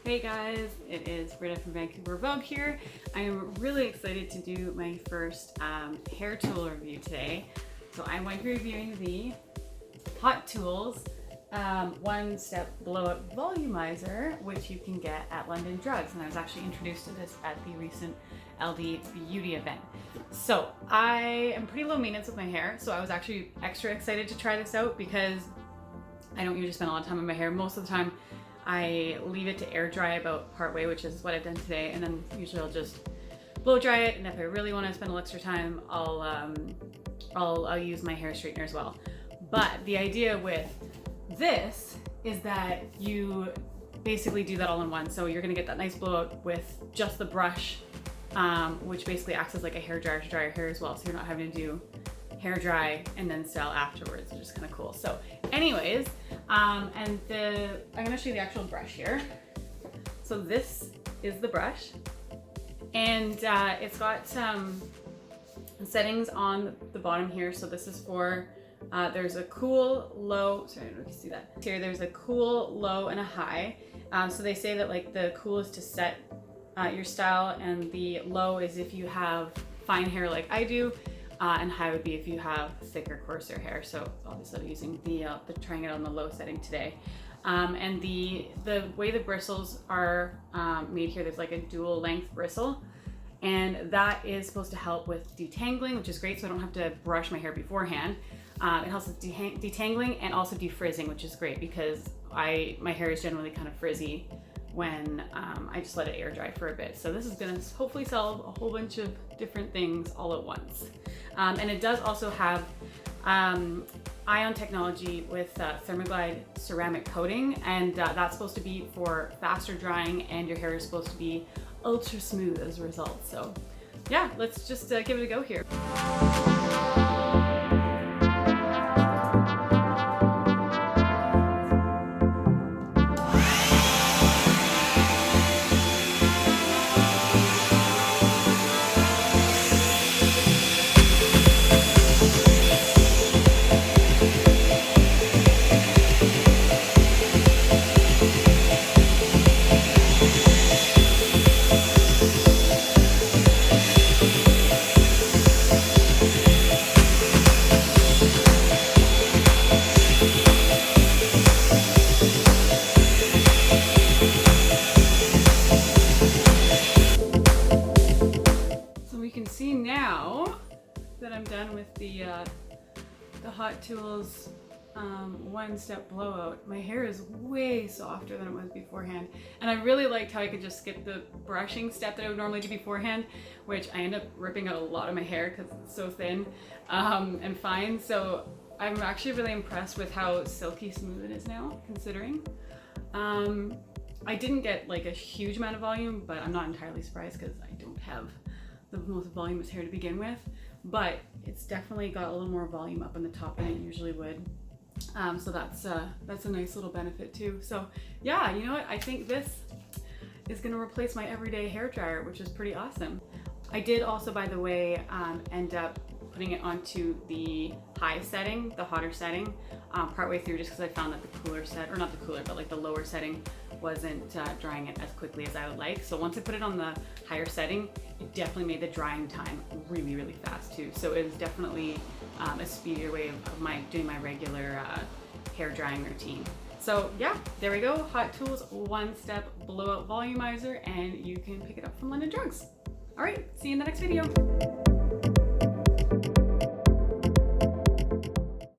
Hey guys, it is Britta from Vancouver Vogue here. I am really excited to do my first hair tool review today. So I'm going to be reviewing the Hot Tools one-step blowout volumizer, which you can get at London Drugs. And I was actually introduced to this at the recent LD Beauty event. So I am pretty low maintenance with my hair, so I was actually extra excited to try this out because I don't usually spend a lot of time on my hair. Most of the time I leave it to air dry about part way, which is what I've done today, and then usually I'll just blow dry it, and if I really want to spend a little extra time, I'll use my hair straightener as well. But the idea with this is that you basically do that all in one. So you're gonna get that nice blowout with just the brush, which basically acts as like a hair dryer to dry your hair as well. So you're not having to do hair dry and then style afterwards, which is kind of cool. So anyways, I'm gonna show you the actual brush here. So this is the brush, and it's got some settings on the bottom here. So this is for, there's a cool, low, sorry, I don't know if you can see that. Here there's a cool, low, and a high. So they say that like the cool is to set your style, and the low is if you have fine hair like I do, and high would be if you have thicker, coarser hair. So obviously I'm using trying it on the low setting today. And the way the bristles are made here, there's like a dual length bristle, and that is supposed to help with detangling, which is great, so I don't have to brush my hair beforehand. It helps with detangling and also defrizzing, which is great because my hair is generally kind of frizzy when I just let it air dry for a bit. So this is gonna hopefully solve a whole bunch of different things all at once. And it does also have ion technology with Thermoglide ceramic coating, and that's supposed to be for faster drying, and your hair is supposed to be ultra smooth as a result. So yeah, let's just give it a go here. See now that I'm done with the Hot Tools one-step blowout, my hair is way softer than it was beforehand, and I really liked how I could just skip the brushing step that I would normally do beforehand, which I end up ripping out a lot of my hair because it's so thin and fine. So I'm actually really impressed with how silky smooth it is now, considering. I didn't get like a huge amount of volume, but I'm not entirely surprised because I don't have the most voluminous hair to begin with, but it's definitely got a little more volume up on the top than it usually would. So that's a nice little benefit too. So yeah, you know what? I think this is gonna replace my everyday hair dryer, which is pretty awesome. I did also, by the way, end up putting it onto the high setting, the hotter setting, partway through, just because I found that the cooler set, or not the cooler, but like the lower setting wasn't drying it as quickly as I would like. So once I put it on the higher setting, it definitely made the drying time really, really fast too. So it was definitely a speedier way of doing my regular hair drying routine. So yeah, there we go. Hot Tools one-step blowout volumizer, and you can pick it up from London Drugs. All right, see you in the next video.